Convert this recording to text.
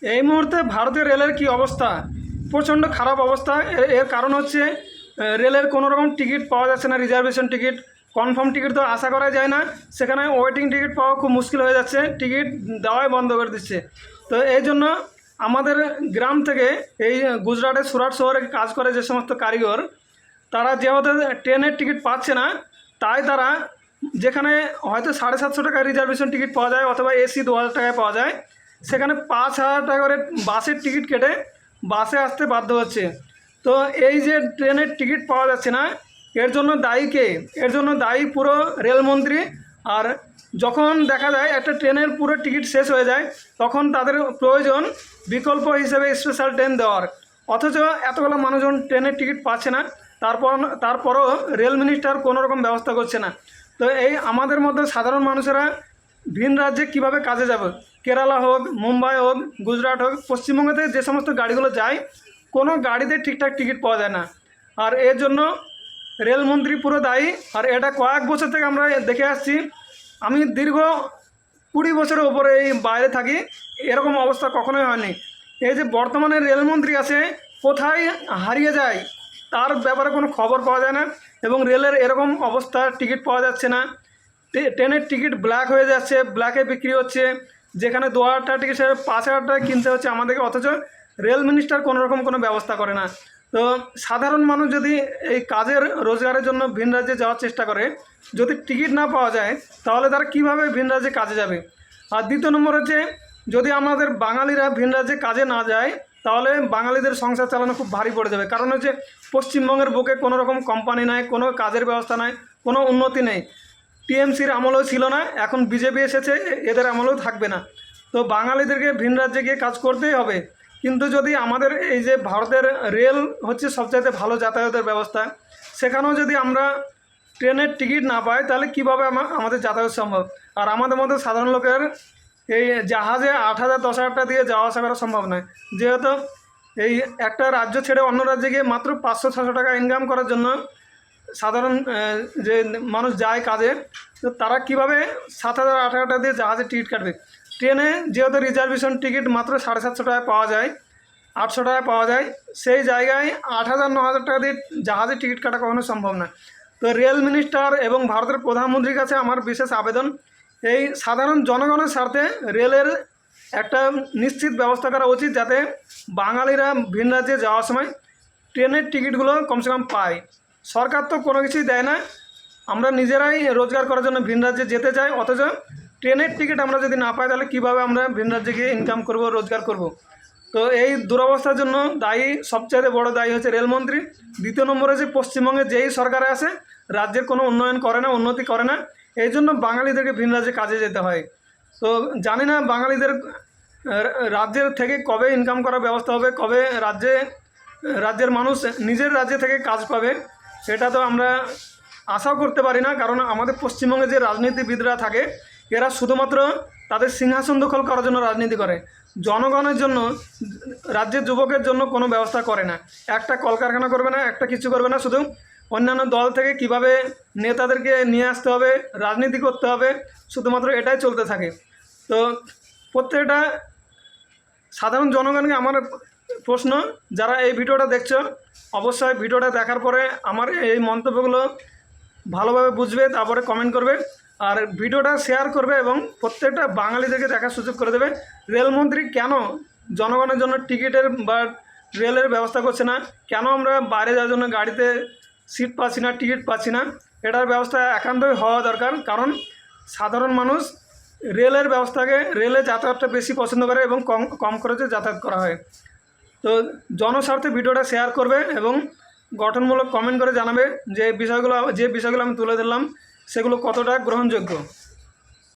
এই মুহূর্তে ভারতীয় রেলের কি অবস্থা? প্রচণ্ড খারাপ অবস্থা। এর কারণ হচ্ছে রেলের কোনো রকম টিকিট পাওয়া যাচ্ছে না, রিজার্ভেশন টিকিট। কনফার্ম টিকিট তো আশা করা যায় না, সেখানে ওয়েটিং টিকিট পাওয়া খুব মুশকিল হয়ে যাচ্ছে, টিকিট দেওয়াই বন্ধ করে দিচ্ছে। তো এই জন্য আমাদের গ্রাম থেকে এই গুজরাটের সুরাট শহরে কাজ করে যে সমস্ত কারিগর, তারা যেহেতু ট্রেনের টিকিট পাচ্ছে না, তাই তারা যেখানে হয়তো 750 টাকায় রিজার্ভেশন টিকিট পাওয়া যায় অথবা এসি 2000 টাকায় পাওয়া যায়, সেখানে 5000 টাকা করে বাসের টিকিট কেটে বাসে আসতে বাধ্য হচ্ছে। তো এই যে ট্রেনের টিকিট পাওয়া যাচ্ছে না, এর জন্য দায়ী কে? এর জন্য দায়ী পুরো রেলমন্ত্রী। আর যখন দেখা যায় একটা ট্রেনের পুরো টিকিট শেষ হয়ে যায়, তখন তাদের প্রয়োজন বিকল্প হিসেবে স্পেশাল ট্রেন দেওয়ার। অথচ এতগুলো মানুষজন ট্রেনের টিকিট পাচ্ছে না, তারপরও রেল মিনিস্টার কোনো রকম ব্যবস্থা করছে না। তো এই আমাদের মধ্যে সাধারণ মানুষেরা ভিন রাজ্যে কীভাবে কাজে যাবে? কেরালা হোক, মুম্বাই হোক, গুজরাট হোক, পশ্চিমবঙ্গতে যে সমস্ত গাড়িগুলো যায়, কোনো গাড়িতে ঠিকঠাক টিকিট পাওয়া যায় না। আর এর জন্য রেলমন্ত্রী পুরো দায়ী। আর এটা কয়েক বছর থেকে আমরা দেখে আসছি। আমি দীর্ঘ 20 বছরের ওপরে এই বাইরে থাকি, এরকম অবস্থা কখনোই হয়নি। এই যে বর্তমানে রেলমন্ত্রী আছে, কোথায় হারিয়ে যায় তার ব্যাপারে কোনো খবর পাওয়া যায় না। এবং রেলের এরকম অবস্থা, টিকিট পাওয়া যাচ্ছে না, ট্রেনের টিকিট ব্ল্যাক হয়ে যাচ্ছে, ব্ল্যাকে বিক্রি হচ্ছে। যেখানে 2000 টাকা টিকিট, সেটা 5000 টাকা কিনতে হচ্ছে আমাদেরকে, অথচ রেল মিনিস্টার কোনো রকম কোনো ব্যবস্থা করে না। তো সাধারণ মানুষ যদি এই কাজের রোজগারের জন্য ভিন রাজ্যে যাওয়ার চেষ্টা করে, যদি টিকিট না পাওয়া যায়, তাহলে তারা কীভাবে ভিন রাজ্যে কাজে যাবে? আর দ্বিতীয় নম্বর হচ্ছে, যদি আমাদের বাঙালিরা ভিন রাজ্যে কাজে না যায়, তাহলে বাঙালিদের সংসার চালানো খুব ভারী পড়ে যাবে। কারণ হচ্ছে পশ্চিমবঙ্গের বুকে কোনো রকম কোম্পানি নাই, কোনো কাজের ব্যবস্থা নাই, কোনো উন্নতি নেই। টিএমসির আমলেও ছিল না, এখন বিজেপি এসেছে, এদের আমলেও থাকবে না। তো বাঙালিদেরকে ভিন রাজ্যে গিয়ে কাজ করতেই হবে। কিন্তু যদি আমাদের এই যে ভারতের রেল হচ্ছে সবচাইতে ভালো যাতায়াতের ব্যবস্থা, সেখানেও যদি আমরা ট্রেনের টিকিট না পাই, তাহলে কীভাবে আমাদের যাতায়াত সম্ভব? আর আমাদের মতো সাধারণ লোকের এই জাহাজে 8000 10,000 টাকা দিয়ে যাওয়া আসা করা সম্ভব নয়। যেহেতু এই একটা রাজ্য ছেড়ে অন্য রাজ্যে গিয়ে মাত্র 500-600 টাকা ইনকাম করার জন্য সাধারণ যে মানুষ যায় কাজে, তো তারা কীভাবে 7000-8000 টাকা দিয়ে জাহাজে টিকিট কাটবে? ট্রেনে যেহেতু রিজার্ভেশন টিকিট মাত্র 750 টাকায় পাওয়া যায়, 800 টাকায় পাওয়া যায়, সেই জায়গায় 8000-9000 টাকা দিয়ে জাহাজে টিকিট কাটা কখনো সম্ভব না। তো রেল মিনিস্টার এবং ভারতের প্রধানমন্ত্রীর কাছে আমার বিশেষ আবেদন, এই সাধারণ জনগণের স্বার্থে রেলের একটা নিশ্চিত ব্যবস্থা করা উচিত, যাতে বাঙালিরা ভিন রাজ্যে যাওয়ার সময় ট্রেনের টিকিটগুলো কমসে কম পায়। সরকার তো কোনো কিছুই দেয় না, আমরা নিজেরাই রোজগার করার জন্য ভিন রাজ্যে যেতে চাই, অথচ ট্রেনের টিকিট আমরা যদি না পাই, তাহলে কীভাবে আমরা ভিন রাজ্যে গিয়ে ইনকাম করব, রোজগার করব? তো এই দুরবস্থার জন্য দায়ী, সবচেয়ে বড় দায়ী হচ্ছে রেলমন্ত্রী। দ্বিতীয় নম্বরে যে পশ্চিমবঙ্গে যেই সরকারে আসে, রাজ্যের কোনো উন্নয়ন করে না, উন্নতি করে না। এই জন্য বাঙালিদেরকে ভিন রাজ্যে কাজে যেতে হয়। তো জানি না বাঙালিদের রাজ্যের থেকে কবে ইনকাম করার ব্যবস্থা হবে, কবে রাজ্যের মানুষ নিজের রাজ্য থেকে কাজ পাবে, সেটা তো আমরা আশাও করতে পারি না। কারণ আমাদের পশ্চিমবঙ্গে যে রাজনীতিবিদরা থাকে, এরা শুধুমাত্র তাদের সিংহাসন দখল করার জন্য রাজনীতি করে, জনগণের জন্য, রাজ্যের যুবকের জন্য কোনো ব্যবস্থা করে না। একটা কলকারখানা করবে না, একটা কিছু করবে না, শুধু অন্যান্য দল থেকে কিভাবে নেতাদেরকে নিয়ে আসতে হবে, রাজনীতি করতে হবে, শুধুমাত্র এটাই চলতে থাকে। তো প্রত্যেকটা সাধারণ জনগণকে আমার প্রশ্ন, যারা এই ভিডিওটা দেখছো, অবশ্যই ভিডিওটা দেখার পরে আমার এই মন্তব্যগুলো ভালোভাবে বুঝবে, তারপরে কমেন্ট করবে, আর ভিডিওটা শেয়ার করবে এবং প্রত্যেকটা বাঙালিদেরকে দেখার সুযোগ করে দেবে। রেলমন্ত্রী কেন জনগণের জন্য টিকিটের বা রেলের ব্যবস্থা করছে না? কেন আমরা বাইরে যাওয়ার জন্য গাড়িতে সিট পাচ্ছি না, টিকিট পাচ্ছি না? এটার ব্যবস্থা একান্তই হওয়া দরকার। কারণ সাধারণ মানুষ রেলের ব্যবস্থাকে, রেলে যাতায়াতটা বেশি পছন্দ করে এবং কম খরচে যাতায়াত করা হয়। তো জনস্বার্থে ভিডিওটা শেয়ার করবে এবং গঠনমূলক কমেন্ট করে জানাবে যে বিষয়গুলো আমি তুলে ধরলাম সেগুলো কতটা গ্রহণযোগ্য।